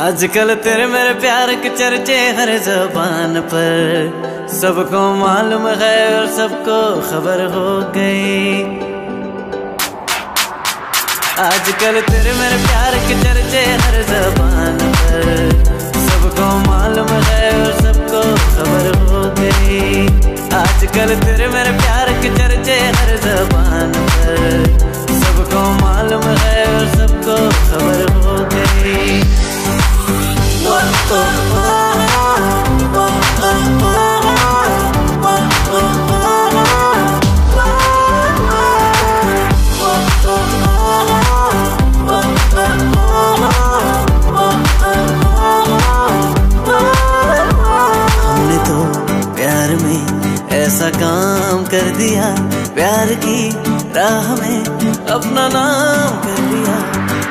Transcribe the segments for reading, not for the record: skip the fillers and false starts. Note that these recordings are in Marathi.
आजकल तेरे मेरे प्यार के चर्चे हर ज़बान पर, सबको मालूम है और सबको खबर हो गई। आजकल तेरे मेरे प्यार के चर्चे हर ज़बान पर, सबको मालूम है और सबको खबर हो गई। आजकल तेरे मेरे प्यार के चर्चे हर ज़बान पर, सबको मालूम है और सबको खबर हो गई। हमने तो प्यार में ऐसा काम कर दिया, प्यार की राह में अपना नाम कर दिया।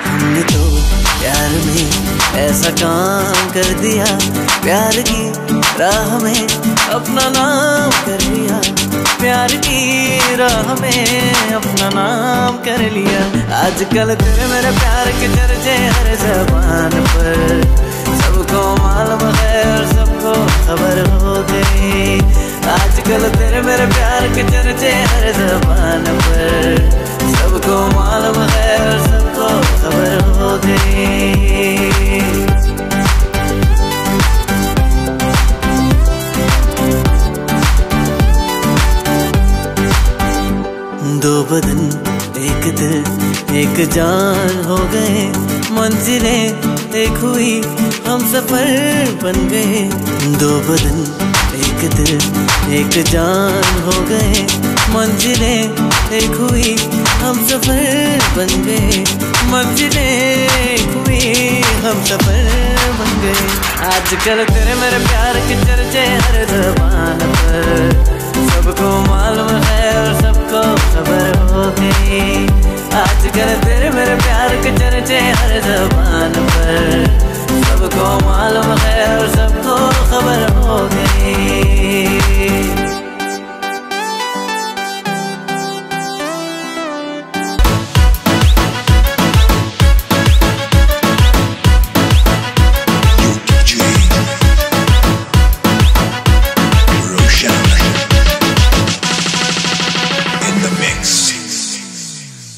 हमने तो प्यार में ऐसा काम कर दिया, प्यार की राह में अपना नाम कर लिया। प्यार की राह में अपना नाम कर लिया। आजकल तेरे मेरे प्यार के चर्चे हर ज़बान पर, सबको मालूम है और सबको खबर हो गई। आजकल तेरे मेरे प्यार के चर्चे हर ज़बान पर, सबको मालूम है और सबको खबर हो गई। दो बदन एक दिल एक जान हो गए, मंजिलें एक हुई हम सफर बन गए। दो बदन एक दिल एक जान हो गए, मंजिलें एक हुई हम सफर बन गए। मंजिलें एक हुई हम सफर बन गए। आजकल तेरे मेरे प्यार के चर्चे हर ज़बान पर, सबको मालूम है और सबको खबर हो गई। आजकल तेरे मेरे प्यार के चर्चे हर ज़बान पर, सबको मालूम है और सबको खबर हो गई।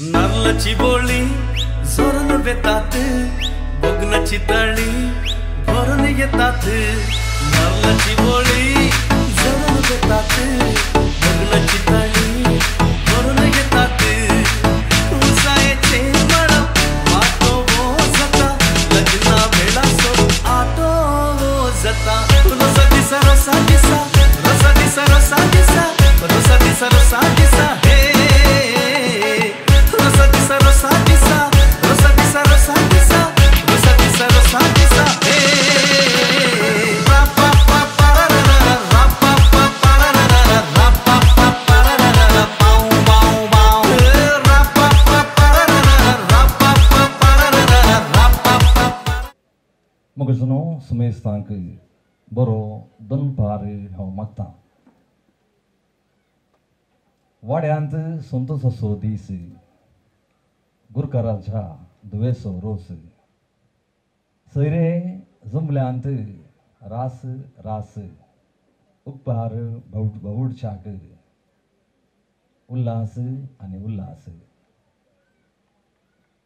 नारळाची बोळी जोरान बेतात, बगनाची ताळी भरून येतात। नारळाची बोळी जोरान बेतात, बगनाची ताळी भरून येतात। उसायचे मळा वाटो वो जाता, लग्ना वेळा सोड आटो वो जाता। रोसा दिसा रोसा दिसा, रोसा दिसा रोसा दिसा, रोसा दिसा रोसा दिसा हे। मगजनो समेस्तांक बरो दनपार हांव मागतां। वाड्यांत संतोषाचो दीस, गुरकाराच्या दुवेसो रोस। सयरे जमल्यांत रास रास, उपहार भवुडच्याक उल्हास आनी उल्हास।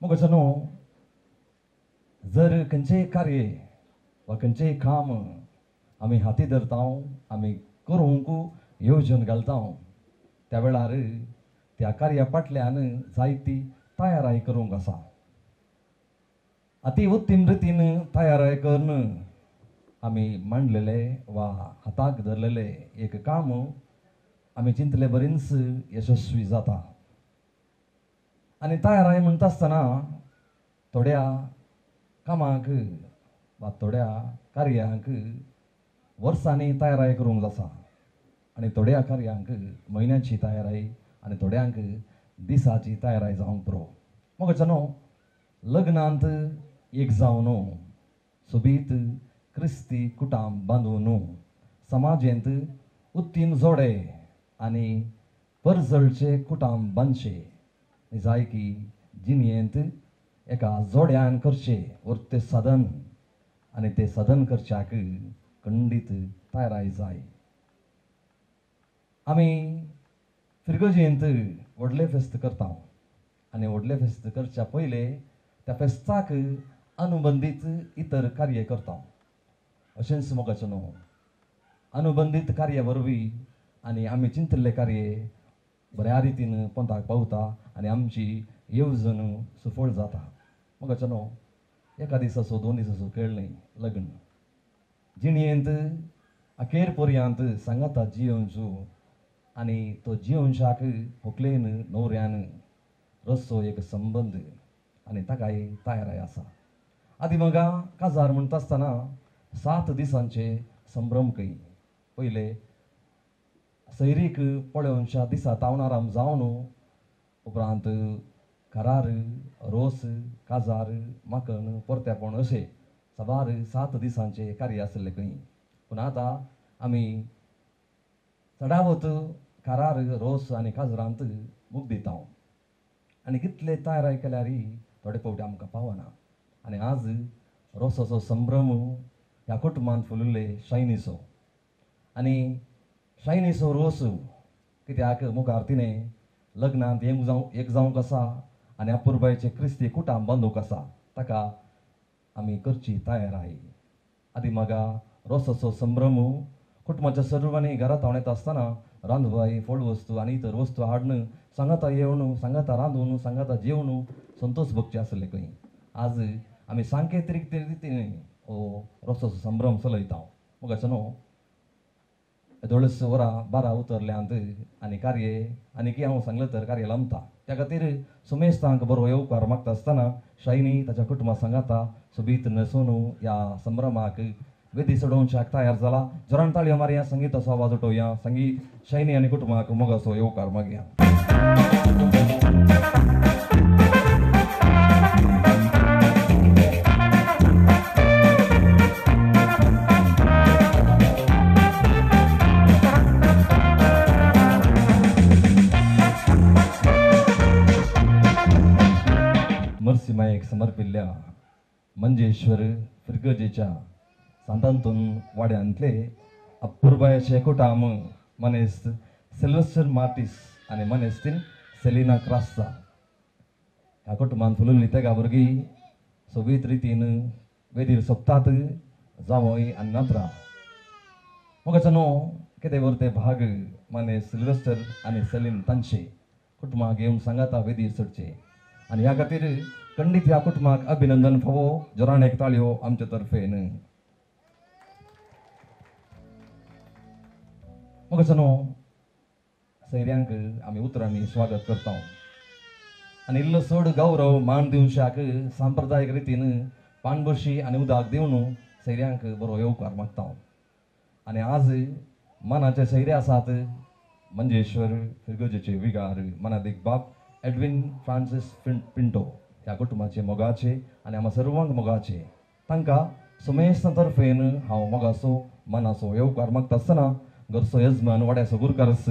मगजनो जर खंयचेय कार्य वा खंयचेय काम आमी हाती धरता, आमी करूंक येवजण घालता, त्या वेळार त्या कार्या फाटल्यान जायती तयाराय करूंक आसा। अति उत्तीम रितीन तयाराय करून आमी मांडलेले वा हाताक धरलेले एक काम आमी चिंतले बरेंच यशस्वी जाता। आनी तयाराय म्हणटा आसतना थोड्या कामाक वा थोड्या कार्यांक वर्सांनी तयाराय करूंक जाता, आनी थोड्या कार्यांक म्हयन्याची तयाराय आनी थोड्यांक दिसाची तयाराय जावंक पुरो। मगजनो लग्नांत एक जावन सोबीत क्रिस्ती कुटांब बांदून समाजेंत उत्तीम जोडे आनी परजळचे कुटांब बांदचे जाय की जिणयेंत एका जोड्यान करचे वर्ते साधन आणि ते सदन करच्याक खंडीत तयाराय जाय. आमी फिरगोजेंत व्हडले फेस्त करता आणि व्हडले फेस्त करच्या पयले त्या फेस्ताक अनुबंदीत इतर कार्य करता. अशेंच मोगाचें न्हू. अनुबंदीत कार्या वरवीं आनी आमी चिंतिल्ले कार्य बऱ्या रितीन पंथाक पावता आनी आमची येवजण सफळ जाता. मोगाचें न्हू. एका दीस असो 2 दीस असो केळ न्ही. लग्न जिणयेंत अखेर पर्यांत सांगाता जियोंचो आनी तो जियोंशाक व्हंकलेन न्हवऱ्यान रस्सो एक संबंद आनी ताकाय तयाराय आसा. आदी मगा काजार म्हणटा आसतना 7 दिसांचे संभ्रम कई. पयले सैरीक पळोवनच्या दिसा तावणाराम जावन उपरांत करार, रोस, काजार, माकण, परतेपण अशे सबार 7 दिसांचे कार्य आसले खंय. पूण आतां आमी चडावत करार, रोस आनी काजरांत मूग दिता आनी कितले तयाराय केल्यारय थोडे फावटी आमकां पावना. आनी आज रोसाचो संभ्रम ह्या कुटुंबांत फुलले शायनीचो आनी शायनीचो रोस कित्याक मुखार तिणें लग्नांत एक जावंक आसा आनी अपुरबायेचें क्रिस्ती कुटाम बांदूंक आसा. ताका आमी करची तयाराय. आदी म्हाका रोसाचो संभ्रम कुटुंबाच्या सर्वांनी घरांत हांव येता आसतना रांदवाय, फळ वस्तू आनी इतर वस्तू हाडून सांगाता येवन, सांगाता रांदून, सांगाता जेवण संतोष भोगचे आसले खंय. आज आमी सांकेतीक रितीन हो रोसाचो संभ्रम चलयता. मोगाचें न्हू. 12 वरां 12 उतरल्यांत आनी कार्य आनी हांव सांगलें तर कार्य लांबता. त्या खातीर सुमेस्तांक बरो येवकार मागता आसतना शायनी ताच्या कुटुंबा सांगाता सोबीत न्हेसून ह्या संभ्रमाक वेदी सोडोवच्याक तयार जाला. जोरान ताळयो मारया, संगीताचो आवाज उठोवया. संगीत शायनी आनी कुटुंबाक मोगाचो येवकार मागया. मर्सिमायेक समर्पिल्ल्या मंजेश्वर फिरगजेच्या सांतांतून वाड्यांतले अपुरबायेचे कुटाम मनेस्त सिल्वेस्टर मार्टिस आनी मनेस्तीन सेलिना क्रास्ता ह्या कुटुंबांत फुलल्ली तेगा भुरगीं सोबीत रितीन वेदीर सोंपतात. जावय आनी नात्रा. मोगाचें न्हू. कितें वर ते भाग माने सिल्वेस्टर आनी सेलीन तांचे कुटुंबाक येवन सांगाता वेदीर सोडचे आनी ह्या खातीर खंडीत ह्या कुटुंबाक अभिनंदन फावो. जोरान एक ताळयो आमचे तर्फेन. मोगाचें न्हू. सैऱ्यांक आमी उतरांनी स्वागत करता आनी इल्लो चड गौरव मान दिवशाक सांप्रदायीक रितीन पानबशी आनी उदक दिवन सैऱ्यांक बरो येवकार मागता. आनी आज मानाचे सैरे आसात मंजेश्वर फिरगजेचे विगार मनादीक बाब एडविन फ्रांसीस पिंटो ह्या कुटुंबाचे मोगाचे आनी आम्हा सर्वांक मोगाचे. तांकां सुमेस्त तर्फेन हांव मोगाचो मनाचो येवकार मागता आसतना घरचो यजमान वाड्याचो गुरकारस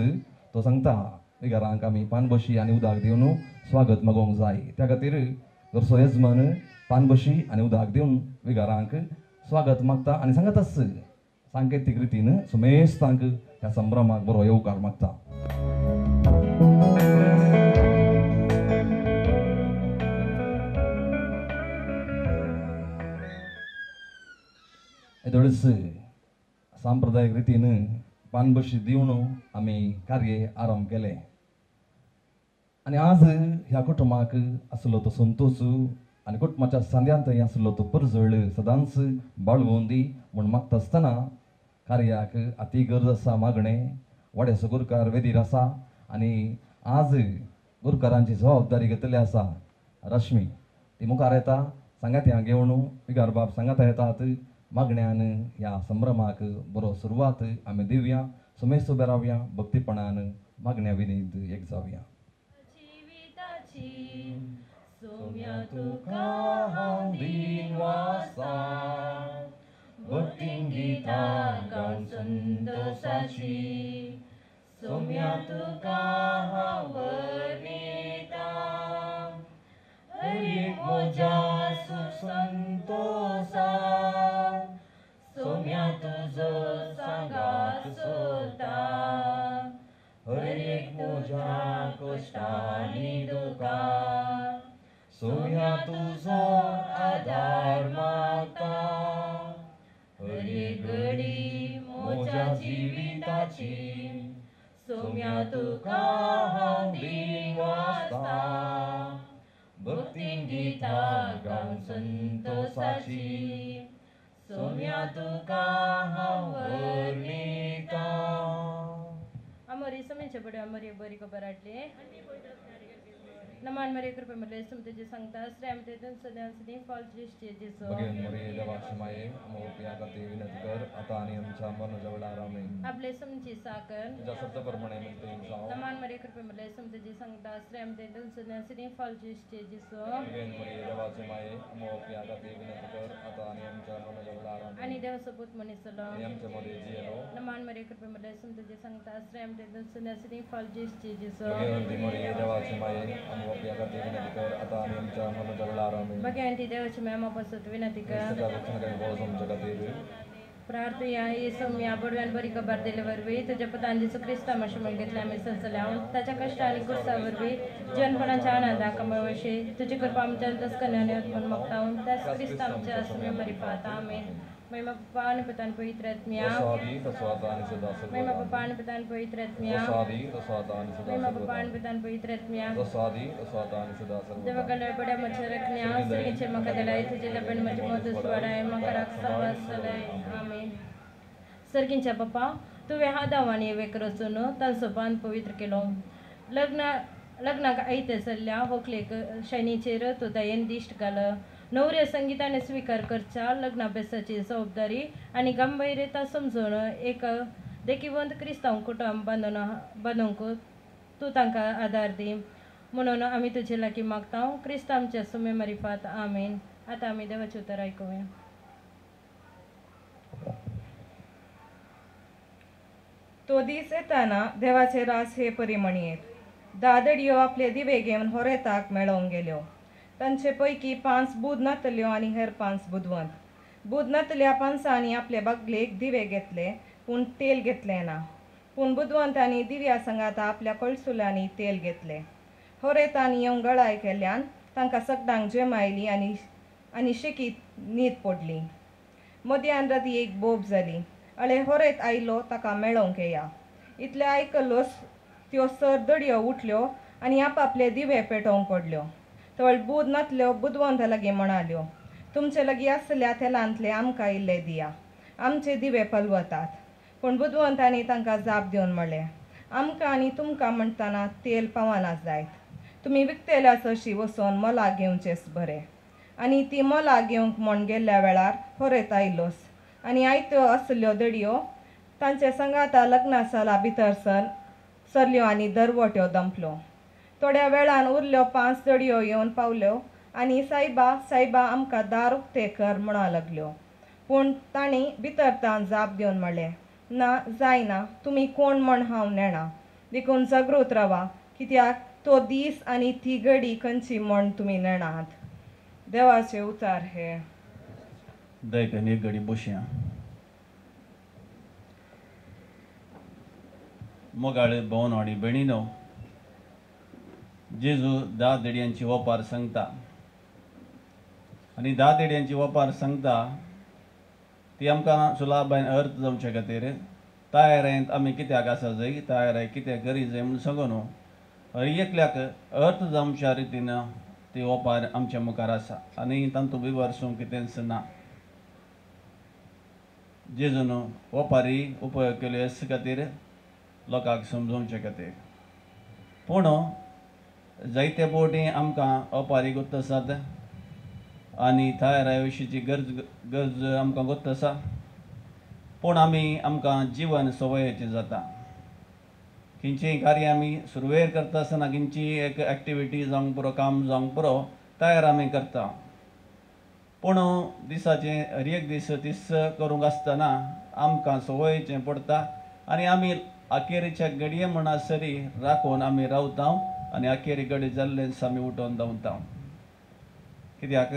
तो सांगता विगारांक आमी पानबशी आनी उदक दिवन स्वागत मागोवंक जाय. त्या खातीर घरचो यजमान पानबशी आनी उदक दिवन विगारांक स्वागत मागता आनी सांगातास सांकेतीक रितीन सुमेस्तांक ह्या संभ्रमाक बरो येवकार मागता. येदोळीस सांप्रदायीक रितीन पानबशी दिवन आमी कार्य आरंभ केले आनी आज ह्या कुटुंबाक आसलो तो संतोष आनी कुटुंबाच्या सांद्यांतय आसलो तो परजळ सदांच बाळगून दी म्हूण मागता आसतना कार्याक अती गरज आसा मागणें. वाड्याचो गुरकार वेदीर आसा आनी आज गुरकारांची जबाबदारी घेतली आसा रश्मी. ती मुखार येता. सांगात्यांक घेवन विगार बाब सांगाता येतात. मागण्यान ह्या संभ्रमाक बरो सुरवात आमी दिवया. सुमेस्त उबे रावया. भक्तीपणान मागण्या विनीत एक जावया. सोम्या तुका हांव दिनवासा भक्तीन गितां गावन संतोशाची. सोम्या तुका हांव वर्णिता हर एक म्हज्या सुख संतोषा. तुझ्या कष्टांनी दुखां सोम्या तुझो आधार मागता हर एक घडी म्हज्या जिविताची सोम्या तुका हांव दिवासता भक्तीन गितां गावन संतोषाची सोम्या तुका हांव वर्णिता आमरी समयच्या बडे आमरी बरी खबर हाडली नमान मरे कृपे मले तुमचे सांगता श्रेमते सदां सदी फॉल दृष्टी जेसो भगवान मरे देवाची माये मोपया करते विनंती कर आता आणि आमच्या मनाजवळ आराम आहे आपले समची साकर तुझ्या शब्दाप्रमाणे म्हणते जाऊ नमान मरे कृपे मले तुमचे सांगता श्रेमते सदां सदी फॉल दृष्टी जेसो भगवान मरे देवाची माये मोपया करते विनंती कर आता आणि आमच्या मनाजवळ आराम आणि देव सपूत मनीसलो आणि आमच्या मध्ये जिरो नमान मरे कृपे मले तुमचे सांगता श्रेमते सदां सदी फॉल दृष्टी जेसो भगवान मरे देवाची माये मोपया करते विनंती कर आता आणि आमच्या मनाजवळ आराम आहे भगवंती देवाची महिमा बसत विनंती कर सगळ्या वचन काही बोल आमच्या खातीर प्रार्थया येसम या बडव्यान बरी खबर दिले वरवी तुझ्या पतान जेसू ख्रिस्ता मशमल घेतल्या आम्ही संचल्यावर त्याच्या कष्ट आणि कुर्सा वरवी जनपणाच्या आनंदा कमावशी तुझी कृपा आमच्या दसकन्याने उत्पन्न मागतावून त्याच ख्रिस्ता आमच्या असम्य बरी पाहता आम्ही महिमा पप्पा आणि पितान पवित्र आत्म्या स्वादी तस्वाता आणि सदा महिमा पप्पा आणि पितान पवित्र आत्म्या स्वादी तस्वाता आणि सदा महिमा पप्पा आणि पितान पवित्र आत्म्या स्वादी तस्वाता आणि सदा सर्व देवा कल्याण बड्या मच्छर रखण्या स्त्रीचे मका दिलाय तुझे लबन मध्ये मधुस वाडाय मका राक्षा वासलाय आमीन सर्गिंच्या पप्पा तुवे हा दावानी वेकर वचून तांसोपान पवित्र केलो लग्नाक आयते सल्ल्या होकलेक शनीचेर तो दयेन दिश्ट घाल नवऱ्या संगीताने स्वीकार करच्या लग्नाभ्यासाची जबाबदारी आणि गंभीरता समजून एक देखीवंत क्रिस्तांव कुटुंब बांदूंक तूं तांकां आदार दी म्हणून आमी तुजे लागीं मागता क्रिस्तांवच्या सुमे मारिफात आमीन आतां आमी देवाचें उतर आयकुया तो दीस येताना देवाचे रास हे परी म्हणयेत दादड्यो आपले दिवे घेवन होरेताक मेळोवंक गेल्यो तांचे पैकी 5 बुध नातल्यो आनी हेर 5 बुधवंत बुध नातल्या 5 आपले बागलेक दिवे घेतले पूण तेल घेतले ना पूण बुधवंतांनी दिव्या संगात आपल्या कळसुलांनी तेल घेतले होरेतांनी येवन गळाय केल्ल्यान तांकां सगळ्यांक जेम आयली आनी शेकीत न्हीद पडली मध्यान राती एक बोब जाली अळे होरेत आयलो ताका मेळोवंक येया इतले आयकलोस त्यो सरदड्यो उठल्यो आनी आपआपले दिवे पेटोवंक पडल्यो तवळ बुध नातल्यो बुधवंता लागीं म्हणाल्यो तुमचे लागीं आसल्या तेलांतले आमकां इल्ले दिया आमचे दिवे पलवतात पूण बुधवंतांनी तांकां जाप दिवन म्हणलें आमकां आनी तुमकां म्हणटना तेल पावना जायत तुमी विकतेल्या चडशी वचोन मोलाक घेवचेच बरें आनी ती मोलाक घेवंक म्हण गेल्ल्या वेळार होरेत आयलोस आनी आयत्यो आसल्यो दडयो तांचे संगाता लग्ना साला भितर सरल्यो आनी दरवट्यो दंपल्यो थोड्या वेळान उरल्यो 5 दडयो येवन पावल्यो आनी सायबा आमकां दार उक्ते कर म्हणा लागल्यो पूण तांणी भितरतान जाप दिवन म्हणलें ना जायना तुमी कोण म्हण हांव नेणा देखून जागृत रावा कित्याक तो दीस आनी ती घडी खंयची म्हण तुमी नेणात देवाचे उतार हे दयकन एक घडी बसया मोगाळे भोवनवाडी बेणीनो जेजू 10 देडयांची ओपार सांगता आनी 10 देडयांची ओपार सांगता ती आमकां सुलाबान अर्थ जावचे खातीर तयारेंत आमी कित्याक आसा जाय तयार कितें करी जाय म्हूण सांगून हर एकल्याक अर्थ जावच्या रितीन ती ओपार आमच्या मुखार आसा आनी तांतूं विवरसूंक कितेंच ना जेजून ओपारी उपयोग केल्यो हेच खातीर लोकांक समजोवचे खातीर पूण जायते फावटी आमकां ओपारी गोत्त आसात आनी तयारा विशींची गरज आमकां गोत्त आसा पूण आमकां जीवन सवयेचें जाता खंयचेंय कार्य आमी सुरवेर करता आसतना खंयची एक एक्टिविटी जावंक पुरो काम जावंक पुरो तयार आमी करता पूण दिसाचे हर एक दीस तीस करूंक आसतना आमकां सवयीचें पडटा आनी आमी अखेरेच्या घडये म्हणसरी राखून आमी रावता आनी अखेरी घडी जाल्ले आमी उठोवन धांवता कित्याक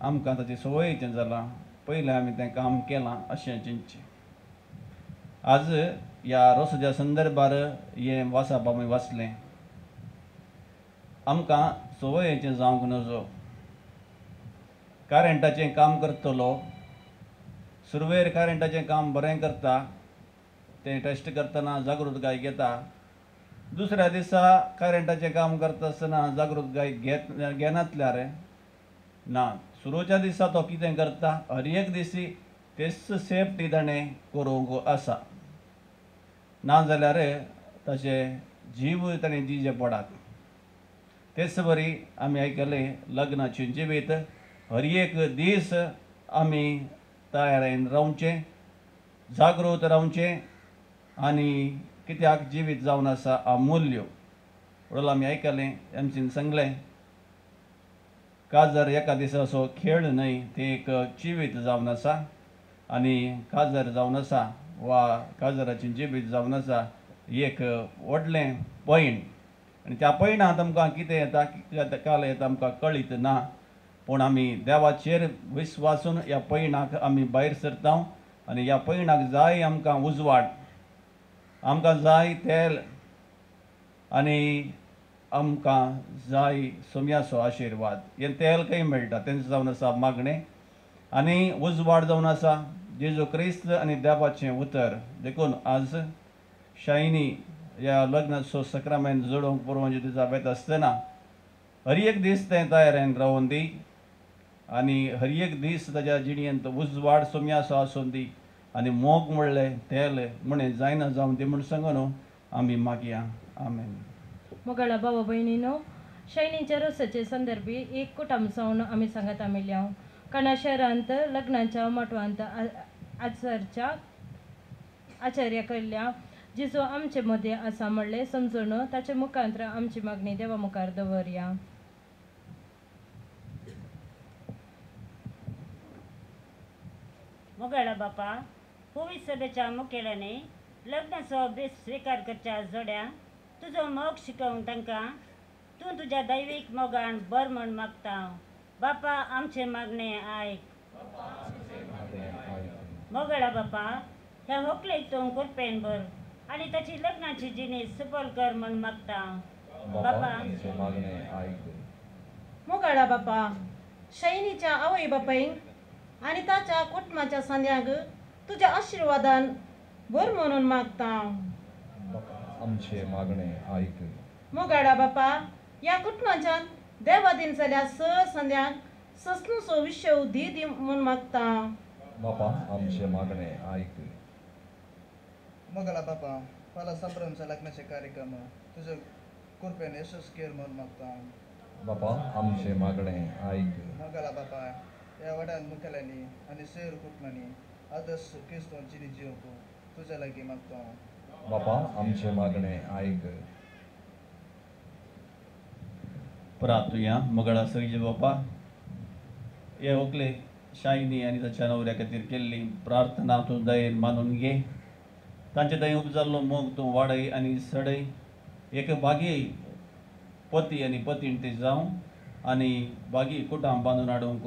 आमकां ताची सवयीचें जालां पयलें आमी तें काम केलां अशें चिंतचें आज या रोसाच्या संदर्भार हे वाचप आमी वाचलें. आमकां सवयेचें जावंक नजो. कारेंटाचें काम करतलो, सुरवेर कारेंटाचें काम बरें करता, तें टेस्ट करतना जागृतगाय घेता. दुसऱ्या दिसा कारेंटाचें काम करता आसतना जागृतगाय घेनातल्यार ना. सुरूच्या दिसा तो कितें करता, हर एक दिसी तेच सेफ्टी ताणें करूंक आसा. नाजाल्यार ताचे जीव ताणें दिवचे पडात. तेच बरी आमी आयकलें लग्नाची जिवीत हर एक दीस आमी तयारेन रावचें, जागृत रावचें आनी कित्याक जिवीत जावन आसा अमूल्य. म्हणून आमी आयकलें एमसीन सांगलें काजर एका दिसाचो खेळ न्हय, तें एक जिवीत जावन आसा आनी काजर जावन आसा वा काजराचें जिवीत जावन आसा एक व्हडलें पैण. आनी त्या पैणांत आमकां कितें येता, काल येता आमकां कळीत ना. पूण आमी देवाचेर विस्वासून ह्या पैणाक आमी भायर सरता आनी ह्या पैणाक जाय आमकां उजवाड, आमकां जाय तेल आनी आमकां जाय सोम्याचो आशिर्वाद. हें तेल खंय मेळटा, तेंचें जावन आसा मागणें आनी उजवाड जावन आसा जेजू क्रिस्त आनी देवाचें उतर. देखून आज शायनी ह्या लग्नाचो सक्रामेंत जोडोवंक पुरवणचे दिसा वेता आसतना हर एक दीस तें तयारेन रावून दी आनी हर एक दीस ताच्या जिणयेंत उजवाड सोम्याचो आसून दी आनी मोग म्हणलें तेल म्हणें जायना जावन दी म्हूण सांगून आमी मागया. आमेन. मोगाळा भावा भयणीनो, शायनीच्या रोसाचे संदर्भी एक कुटुंब जावन आमी सांगत आमिल्ल्या काणा शहरांत लग्नाच्या मोटवांत आचार्य कडल्या जिजो आमचे मदें आसा म्हणलें समजून ताचे मुखांतर आमची मागणी देवा मुखार दवरया. मोगाळा बापा, पवित्र सभेच्या मुखेल्याने लग्नाचो बेस स्वीकार करच्या जोड्या तुजो मोग शिकोवंक तांकां तूं तुज्या दैवीक मोगान बर म्हण मागता. बापा आमचे मागणें आयक. मोगाळा बापा, ह्या व्हंकलेक तूं कृपेन भर आनी ताची लग्नाची जिणेस सफल कर म्हण मागता. बापा मोगाळा बापा, शयनीच्या आवय बापायक आनी ताच्या कुटुंबाच्या सांद्यांक तुज्या आशिर्वादान भर म्हणून मागता. आमचे मागणे आयक. मोगाळा बापा, ह्या कुटुंबाच्यान देवादीन जाल्या सांद्यांक ससनुचो विशय दी म्हूण मागता. बापा आमचे मागणे आयक. मोगाळा बापा, फाल्यां संभ्रमच्या लग्नाचे कार्यक्रम तुज्या कृपेन यशस्वी कर म्हूण मागता. बापा आमचे मागणे आयक. मोगाळा बापा, ह्या वाड्यान मुखेल्यांनी आनी सैर कुटुंबांनी आदर्श क्रिस्तोव जिणी जिवंक तुज्या लागीं मागता. बापा आमचे मागणे आयक. प्रार्थुया. मोगाळा सगळे बापा, हे व्हंकले शायनी आनी ताच्या नवऱ्या खातीर केल्ली प्रार्थना तूं दयेन मानून घे. तांचे थंय उपजाल्लो मोग तूं वाडय आनी सडय. एक बागी पती आनी पतीण ती जावं आनी बागी कुटुंब बांदून हाडूंक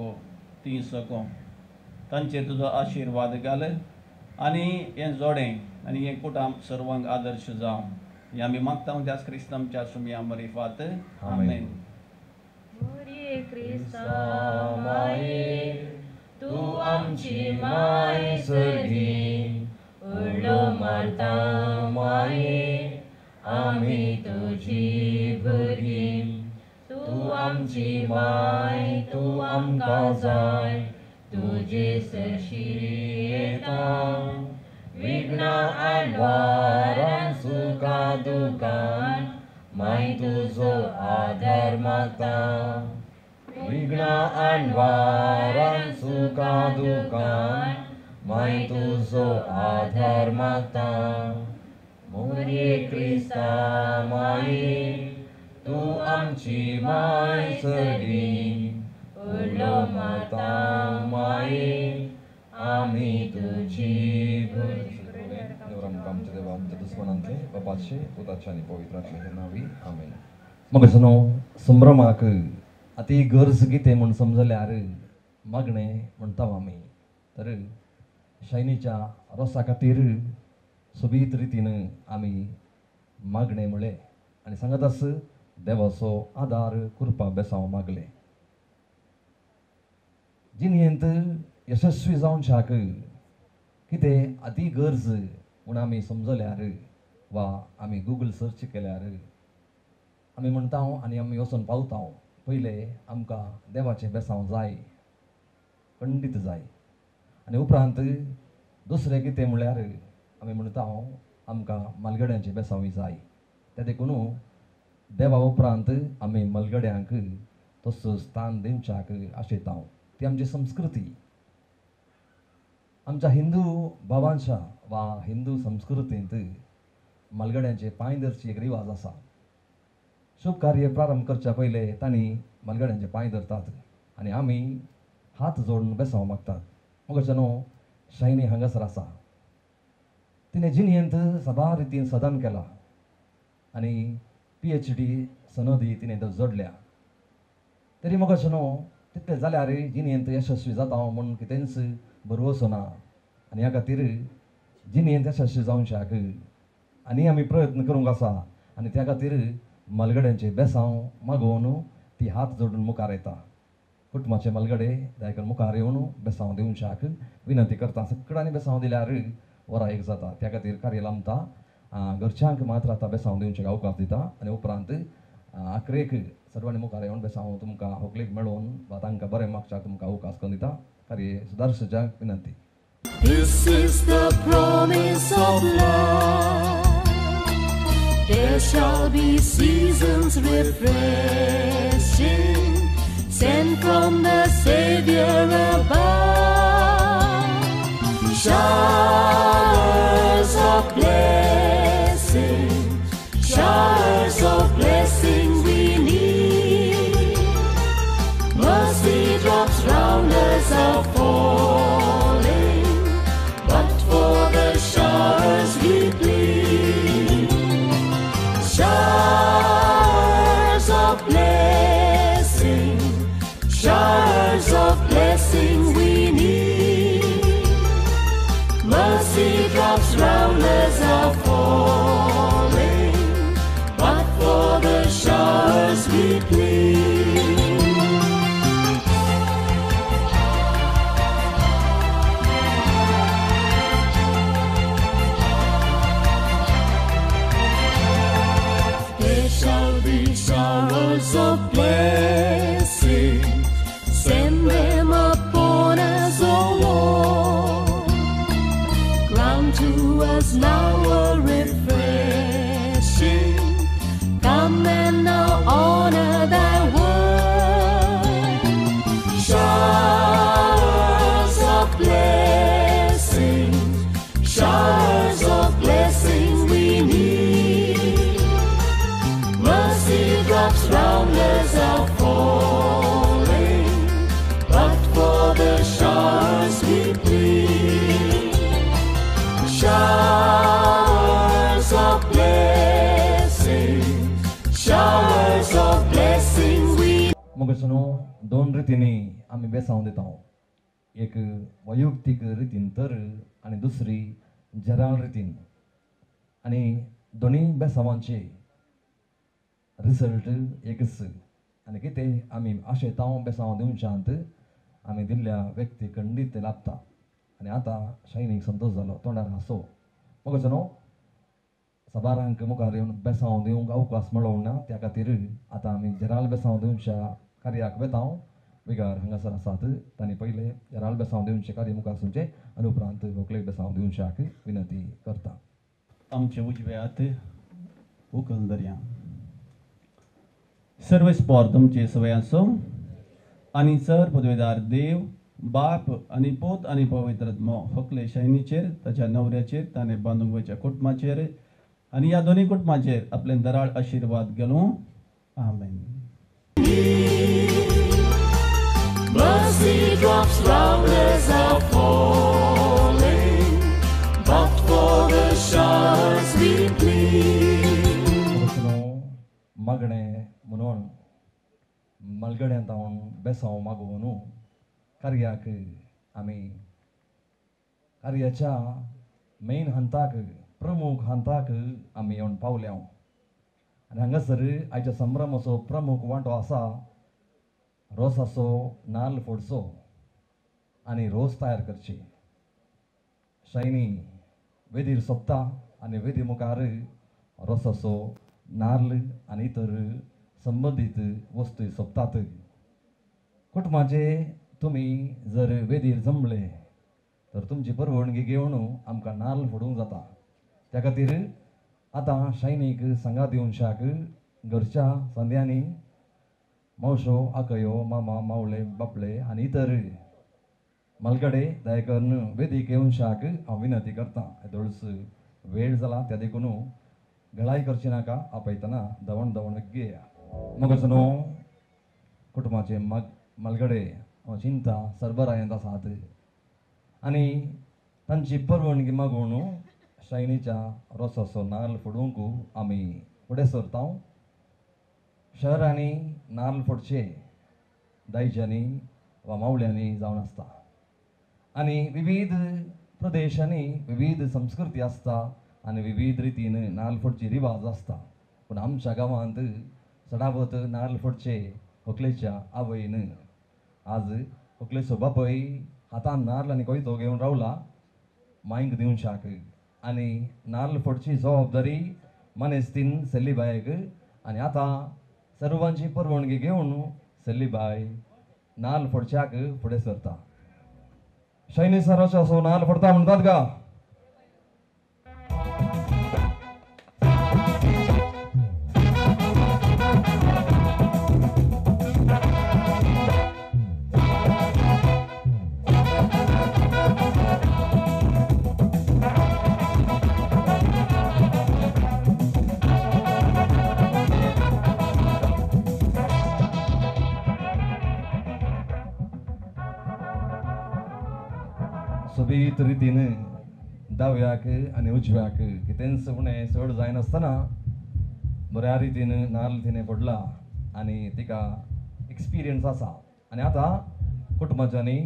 ती सको. तांचेर तुजो आशिर्वाद घाल आनी हें जोडें आनी हें कुटुंब सर्वांक आदर्श जावं. हें आमी मागता त्याच क्रिस्तांच्या सुम्या मरिफात. आमेन. क्रिस्ता माये, तू आमची माय सरी, उडलो मारता माये, आमी तुजी भुरगीं. तू आमची माय, तू आमकां जाय, तुजे सरशी येता. विघ्ना आनी वारां सुखा दुखान माय तुजो आदार मागता. विघ्ना आनी वारां सुखा दुखान माय तुजो आधार मागता. मोरये क्रिस्ता माये, तू आमची माय सरी, उडलो मारता माये, आमी तुजी भुरगीं. आमच्या देवा आमच्या दुस्मनांतले बापाचे पुताचे आनी पवित्राचे नावी. आमेन. मग संभ्रमाक अति गरज कितें म्हूण समजल्यार मागणें म्हणटा आमी. तर शायनीच्या रोसा खातीर सोबीत रितीनं आम्ही मागणे मुळे आणि सांगत अस देवाचो आदार कृपा बेसांव मागले. जिणेंत यशस्वी जावन शाक कितें अती गरज म्हूण आमी समजल्यार वा आमी गुगल सर्च केल्यार आमी म्हणटा आनी आमी वचून पावता पयले आमकां देवाचें बेसांव जाय, खंडीत जाय. आनी उपरांत दुसरें कितें म्हळ्यार आमी म्हणटा आमकां मलगड्यांचें बेसांवय जाय. त्या देखून देवा उपरांत आमी मलगड्यांक तसो स्थान दिवच्याक आशेता. ती आमची संस्कृती. आमच्या हिंदू भावांच्या वा हिंदू संस्कृतींत मलगड्यांचे पांय धरची एक रिवाज आसा. शुभ कार्य प्रारंभ करच्या पयले तांणी मलगड्यांचे पांय धरतात आनी आमी हात जोडून बेसांव मागतात. मगरच्या न्हू शायनी हांगासर आसा. तिणें जिणेंत सभा रितीन सदन केला आनी PhD सनदी तिणें जोडल्या. तरी मगरच्या न्हू तितलें जाल्यार जिणेंत यशस्वी जाता म्हूण कितेंच बरोवचो ना. आनी ह्या खातीर जिणेंत यशस्वी जावंक शाक आनी आमी प्रयत्न करूंक आसा. आनी त्या खातीर मलगड्यांचे बेसांव मागोवन ती हात जोडून मुखार येता. कुटुंबाचे मलगडे दयाकन मुखार येवन बेसांव दिवंक शाक विनंती करता. सगळ्यांनी बेसांव दिल्यार वरां एक जाता. त्या खातीर कार्य लांबता. घरच्यांक मात्र आतां बेसांव दिवचें अवकाश दिता आनी उपरांत आखरेक सर्वांनी मुखार येवन बेसांव तुमकां व्हंकलेक मेळोवन वा तांकां बरें मागच्याक तुमकां अवकाश करून दिता. कार्य सुदारच्याक विनंती. This is the promise of love. There shall be seasons refreshing, sent from the Savior above. Showers of blessing, showers of blessing we need. Mercy drops round us are falling, but for the showers we plead. Showers of blessing, showers of blessing we need. Mercy drops round us are falling, but for the showers we plead. Showers of blessing, send them upon us, O Lord. Grant to us now a refreshing. Come and now honor thy word. Showers of blessing, showers of blessing we need. Mercy drops round us are falling, but for the showers we plead. Showers of blessing, showers of blessing we. मगरचनो दोन रितींनी आमी बेसांव दिता. एक वैयक्तीक रितीन तर आनी दुसरी जराल रितीन. आनी दोनी बेसांवांचे रिजल्ट एकच. आनी कितें आमी आशेता बेसांव दिवच्यांत आमी दिल्ल्या व्यक्ती खंडीत लाभता. आनी आतां शायनीक संतोश जालो तोंडार हांसो. मगरचो न्हू सबारांक मुखार येवन बेसांव दिवंक अवकाश मेळोंक ना. त्या खातीर आतां आमी जराल बेसांव दिवच्या कार्याक वेता. विगार हांगासर आसात. तांणी पयले जराल बेसांव दिवचे कार्य मुखार सुचें आनी उपरांत व्हंकलेक बेसांव दिवच्याक विनंती करता. आमचे उजवे हात उखल दर्या. सर्वस्पोर तुमचे सवय आसूं आनी सर पदवेदार देव बाप आनी पोत आनी पवित्र आत्मो व्हंकले शायनीचेर ताच्या नवऱ्याचेर ताणें बांदूंक वयच्या कुटुंबाचेर आनी ह्या दोनी कुटुंबाचेर आपले दराळ आशिर्वाद घालूं. आमेन. Mercy drops round us are falling, but for the showers we plead. मागणे म्हणून मलगड्यांत हांव बेसांव मागोवन कार्याक आमी कार्याच्या मेन हंताक प्रमुख हांताक आमी येवन पावल्या आनी हांगासर आयच्या संभ्रमाचो प्रमुख वांटो आसा रोसाचो नाल्ल फोडचो आनी रोस तयार करची. शायनी वेदीर सोंपता आनी वेदी मुखार रोसाचो नाल्ल आनी इतर संबंदीत वस्तू सोंपतात. कुटुंबाचे तुमी जर वेदीर जमले तर तुमची परवणगी घेवन आमकां नाल्ल फोडूंक जाता. त्या खातीर आतां शायनीक सांगात दिवनशाक घरच्या संद्यांनी मावशो आकयो मामा मावळे बापले आनी इतर मलगडे दया करून वेदीक येवनशाक हांव विनंती करतां. येदोळस वेळ जाला त्या देखून गळाई करची नाका. आपयतना दवण दवण घेया. मगच न्हू कुटुंबाचे मलगडे चिंता सरबरायेंत आसात आनी तांची परवणगी मागून शायनीच्या रोसाचो नाल्ल फोडूंक आमी फुडें सरता. शहरांनी नाल्ल फोडचे दायजांनी वा मावळ्यांनी जावन आसता आनी विविध प्रदेशांनी विविध संस्कृती आसता आनी विविध रितीन नाल्ल फोडची रिवाज आसता. पूण आमच्या गांवांत चडावत नाल्ल फोडचे व्हंकलेच्या आवयन. आज व्हंकलेचो बापूय हातान नाल्ल आनी कोयतो घेवन रावला मांयक दिवनशाक आनी नाल्ल फोडची जबाबदारी मनेस्तीन सेल्लीबायक. आनी आतां सर्वांची परवणगी घेवन सेल्लीबाय नाल्ल फोडच्याक फुडें सरता. शायनी रोसाचो नाल्ल फोडता म्हणटात का? सोबीत रितीन दाव्याक आनी उजव्याक कितेंच उणें चड जायनासतना बऱ्या रितीन नाल्ल तिणें फोडला आनी तिका एक्सपिरियन्स आसा. आनी आतां कुटुंबाच्यांनी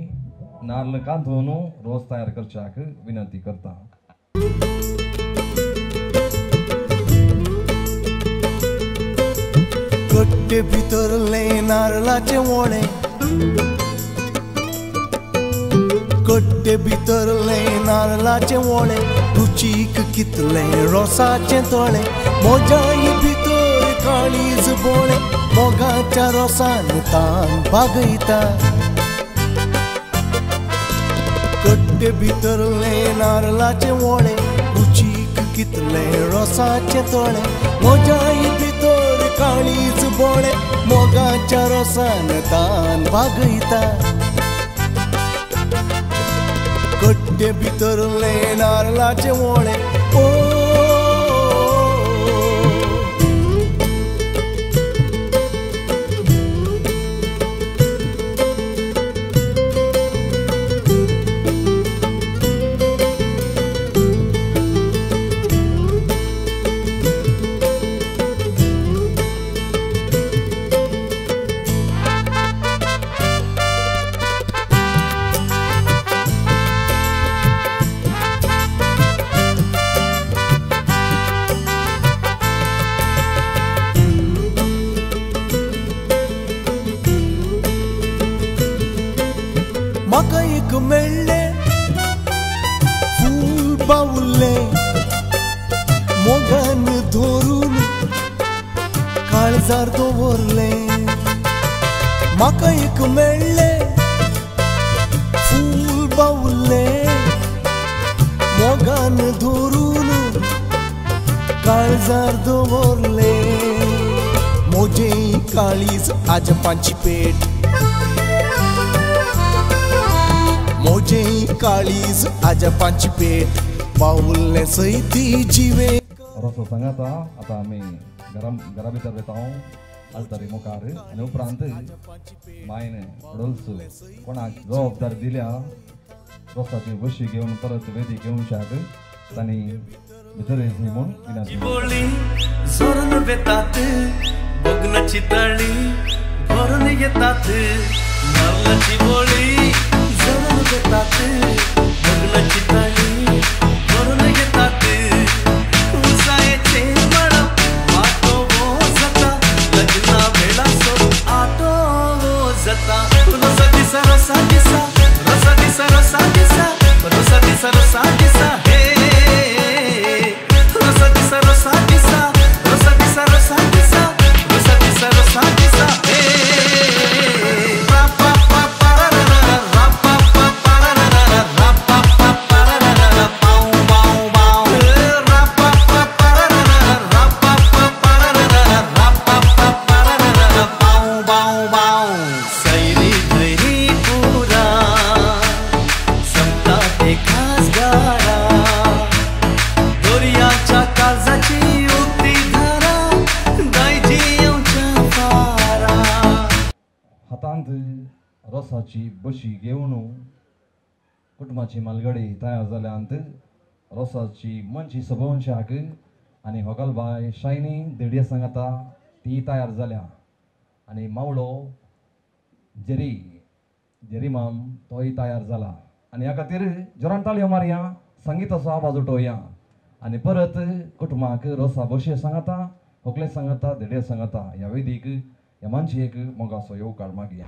नाल्ल कांतून रोस तयार करच्याक विनंती करता. कट्टे भितरले नारळाचे वोणे कट्टे भितरले नारळाचे वोळे रुचीक कितले रोसाचे तोळे मोजाई भितर काळीज बोळे मोगाच्या रोसान तान बागयता. कट्टे भितरले नारळाचे वोळे रुचीक कितले रोसाचे तोळे मोजाई भितर काळीज बोळे मोगाच्या रोसान तान बागयता. कट्टे भितरले नारळाचे वोळे म्हाका एक मेळ्ळे फूल बावुल्ले मोगान धरून काळजार दवरले. म्हाका एक मेळ्ळे फूल बावुल्ले मोगान धरून काळजार दवरले. मोजे काळीज आजपांची पेट मोजे काळीज आजपांची पेट बावुल्ले सैती जिवे. रोसो सांगाता आतां आमी घरा भितर वयता आल्तारी मुखार आनी उपरांत मायन अडोल्स कोणाक जबाबदारी दिल्या रोसाची बशी घेवन परत वेदी घेवनशाक तांणी भितर येची म्हूण विनंती. बोळी जोरून वेतात बगनाची ताळी भरून येतात नाल्लाची बोळी जोरून वेतात बगनाची ताळी भरून येतात हातांत रोसाची बशी घेवन कुटुंबाची मालगडी तयार जाल्यांत रोसाची मनशी सबोवशाक आनी होगलबाय शायनी देडये सांगाता ती तयार जाल्या आनी मावळो जेरी माम तोय तयार जाला आनी ह्या खातीर जोरान ताळयो मारया संगीताचो आवाज उठोवया आनी परत कुटुंबाक रोसा बशी सांगाता होकले सांगाता देडे सांगाता ह्या वेदीक ह्या मनशेक मोगाचो येवकार मागया.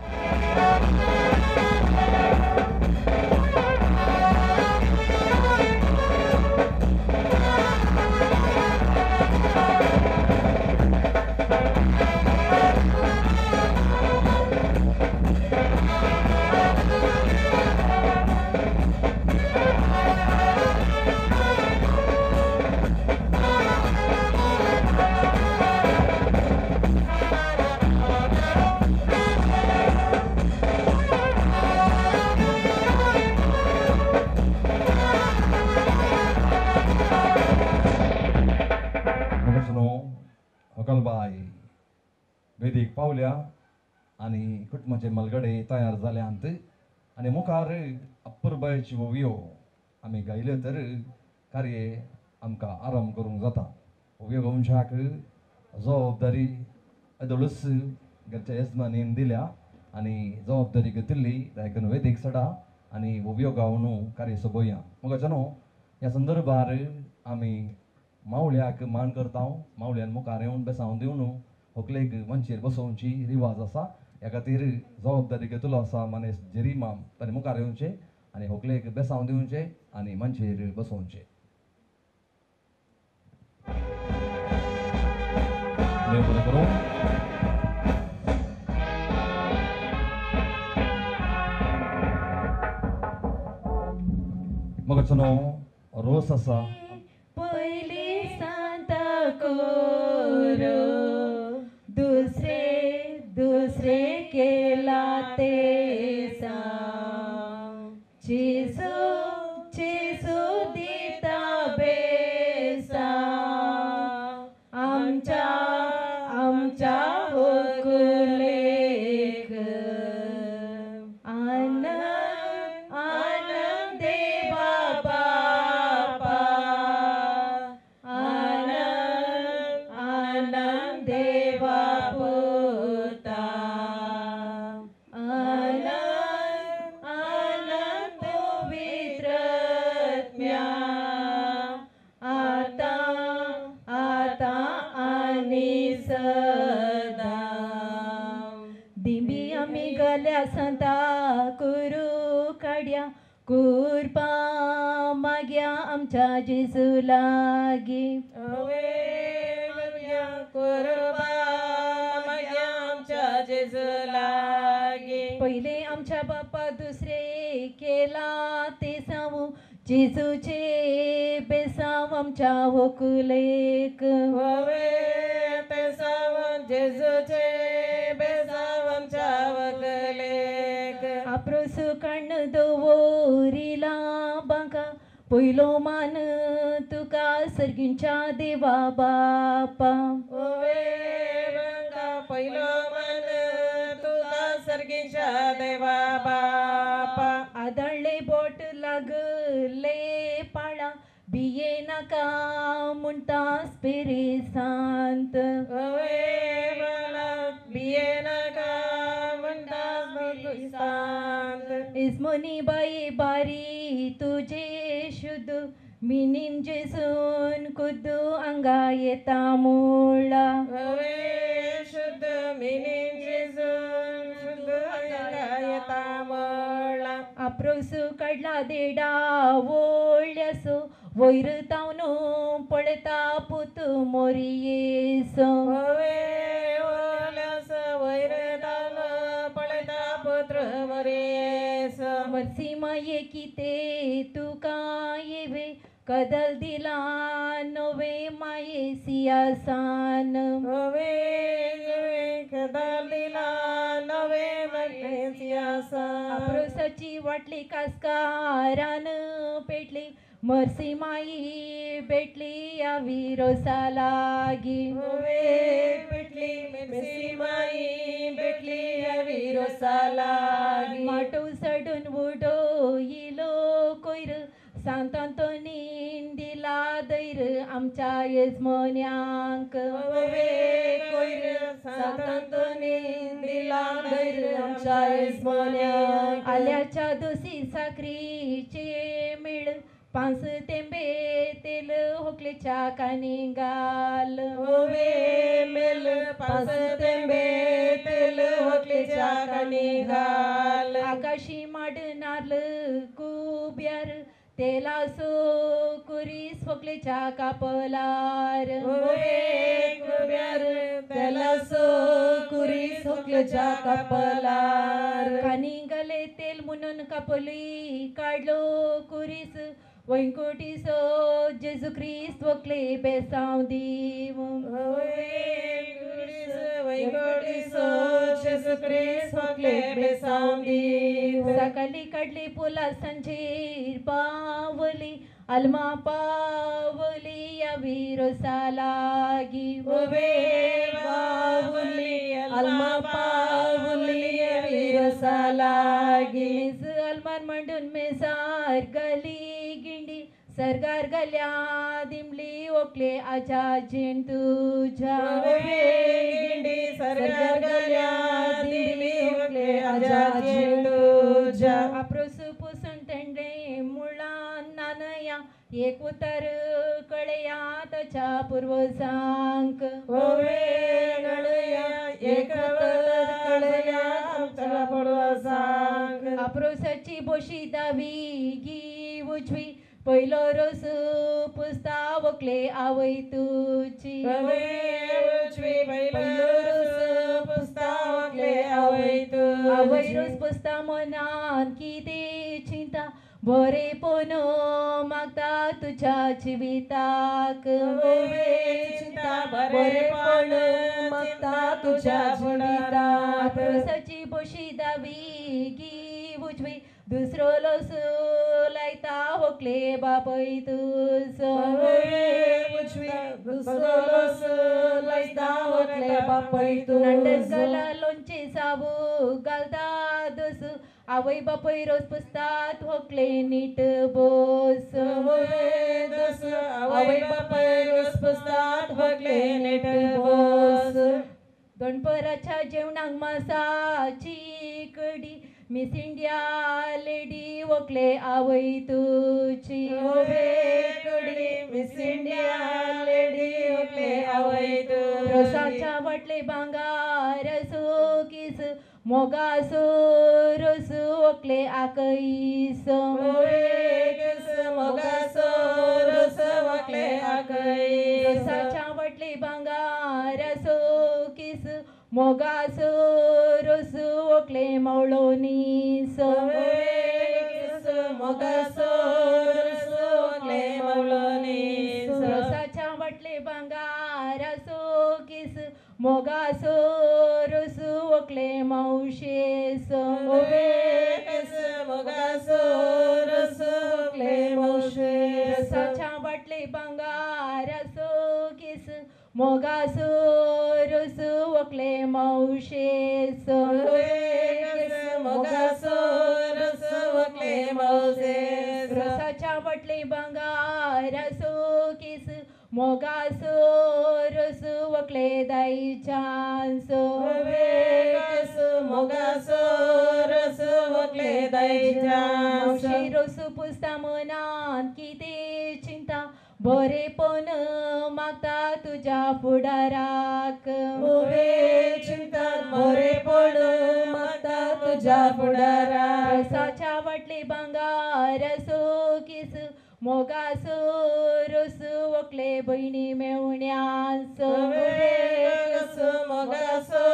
होकलबाय वेदीक पावल्या आनी कुटुंबाचे मलगडे तयार जाल्यांत आनी मुखार अप्पुरबायची ओवयो आमी गायल्यो तर कार्ये आमकां आराम करूंक जाता. ओवयो गोमशाक जबाबदारी येदोळूच घरच्या येजमानीन दिल्या आनी जबाबदारी घेतिल्ली देखून वेदीक चडा आनी ओवयो गावन कार्य सोबोवया. मोगाच्यानो ह्या संदर्भार आमी मावळ्याक मान करता. मावळ्यान मुखार येवन बेसांव दिवन व्हंकलेक मनशेर बसोवची रिवाज आसा. ह्या खातीर जबाबदारी घेतलो आसा मनेस जेरी माम ताणें मुखार येवचें आनी व्हंकलेक बेसांव दिवचें आनी मनशेर बसोवचें. देव बरें करूं. मोगाच्यानो रोस आसा पयली सांता कोरो दुसरे केला ते सांग जेजू दिता बेसा आमच्या व्हंकलेक आनंद देवा बापा आनंद देवा पुता आनंद पवित्रत्म्या आता आणि सदा. दिंबी आमी गल्या संता करू काड्या कुरपा माग्या आमच्या जेजू लागी. पहिले आमच्या बापा दुसरे केला ते सांगू जेजूचे बेसांव आमच्या व्हंकलेक. जेजूचे बेसांव आमच्या व्हंकलेक. आप्रोसू कण्ण दवरिला बांका पयलो मान तुका सर्गींच्या देवा बापा. पयलो मान तुका सर्गींच्या देवा बापा. आदळले बोट लागले पाळा बिये नाका म्हणटा स्पिरीट सांत. बिये नाका म्हणटा स्पिरीट सांत. इस्मोनी बाई बारी तुझे शुद्ध मिनीन जेसून कुद्दू अंगा येता मुळा. शुद्ध मिनीन जेसून शुद्ध अंगा येता मुळा. आप्रोसू काडला देडा वोळ्यासो वयर तावन पळता पुत मोरयेसो. वयर तावन पळता पुत्र मोरयेसो. मर्सी माये किते तुका येवे कदल दिला नवे माये सियासान. कदल दिला नवे माये सियासान. आप्रोसाची वाटली कास्कारान पेटली मर्सी माई भेटली यावी रोसा लागी. पेटली मर्सी माई भेटली यावी रोसालागी माटो सडून उडो इलो कोयर सांतांतो निंदिला दैर आमच्या येजमन्यांक कोयर सांतांतो निंदिला दैर आमच्या येजमन्यांक आल्याच्या दोसी साखरीचे मेळ 5 तेंबे तेल होकलेच्या कानी घाल मेल 5 तेंबे तेल होकलेच्या कानी घाल आकाशी माडनार कुब्यार तेला सो कुरीस होकलेच्या कापलार कुब्यार तेला सो कुरीस होकलेच्या कापलार कानी गले तेल म्हणून कापली काढलो कुरीस वैकुंठीसो जेजू ख्रिस्त वकले बेसांव दीव वैकुंठीसो जेजू ख्रिस्त वकले बेसांव दीव सकाळी काढली पुला संजेर पावली आल्मा पावली या विरोसालागी पावली आल्मा पावली या विरोसालागी आल्मान मांडून मेसार गली गिंडी सरगार गल्या दिमली ओकले आजा जिण तुझ्या गिंडी सरगार गल्या दिमली ओकले आजा जिण तुझ्या आप्रोस पुसून तेंडे मुळान नानया एक उतर कळया तच्या पूर्वजांक कळया एक उतर कळया आमच्या पूर्वजांक आप्रोसाची बोशी दावी गी उजवी पहिलो रोस पुस्ता वकले आवय तुची पहिलो रोस पुस्ता वकले आवय तू आवय रोस पुस्ता मनान किती चिंता बरे पोन मागता तुझ्या जिविताक चिंता बरे पण मागता तुझ्या जिविताक सची बोशी दावी गी उजवी दुसरो लोस लायता होकले बापय तुझ उजवी दुसरो लोस लायता होकले बापय तू नंडस गला लोणचे साबू घालता दुस आवय बापय रोज पुसतात होकले नीट बोस आवय बापय रोज पुसतात होकले नीट बोस गणपराच्या जेवणाक मासाची कडी मिस इंडिया लेडी वकले आवय तुची कडी मिस इंडिया लेडी वकले आवय तू रोसाच्या वाटले भांगार असो किस मोगासो रोस वकले आकईस मोगासो रोस वकले आकईस रोसाच्या वाटले भांगार असो किस मोगासो रोस वकले मवळोनीस मोगासो रोस वकले मवळोनीस रोसाच्या वाटले भांगार असो किस मोगासो रोस वकले मौशेस मोगासो रोस वकले मौशेस रोसाच्या वाटले भांगार असो किस मोगासो रोस वकले मौशेस मोगासो रोस वकले मौशेस रोसाच्या वाटले भांगार असो किस मोगासो रोस वकले दाईचांस मोगासो रोस वकले दाईचांस रोस पुसता मनान किती चिंता बरेपण मागता तुझ्या फुडाराक चिंता बरेपण मागता तुझ्या फुडाराक रसाच्या वाटले भांगार असो किस मोगासो रोस वकले बहिणी मेवण्यास मोगासो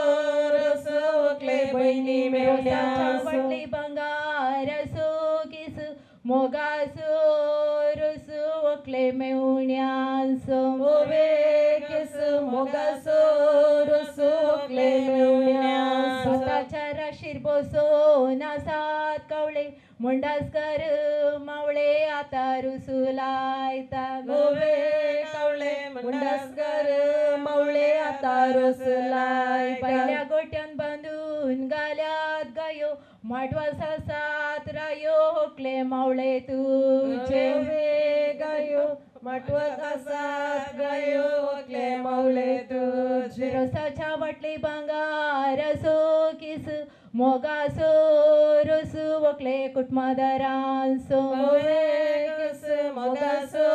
रोस वकले बहिणी मेवण्यास वाटले भांगार असो किस मोगासो रोस वकले मेवण्यास मोगासो रोस वकले मेवण्यास स्वताच्या राशीर बसो नासात कवळे मुंडासकर मावळे आता रुसू लायता कवळे मुंडासकर मावळे आता रुसू लाय पहिल्या गोट्यान बांधून गाल्यात माटवासा सात रायो होकले मावळे तुझे गायो माटवासा सात गायो होकले मावळे तुझे रसाच्या वाटली भांगार असो किस मोगासो रसू वकले कुटुंबादारांसो मोगासो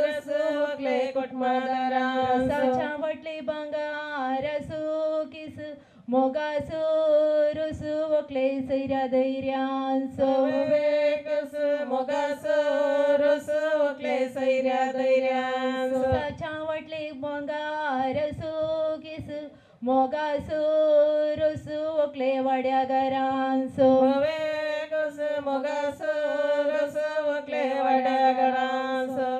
रसू वकले कुटुंबादारांसो रसाच्या वाटली भांगार असो किस मोगासो रसू वकले सैर्या धैर्यांसो मोगासो रसू वकले सैर्या धैर्यांसो रसाच्या वाटली भांगार असो किस मोगासो रसू वकले वाड्या घरांसो मोगासो रसू वकले वाड्या घरांसो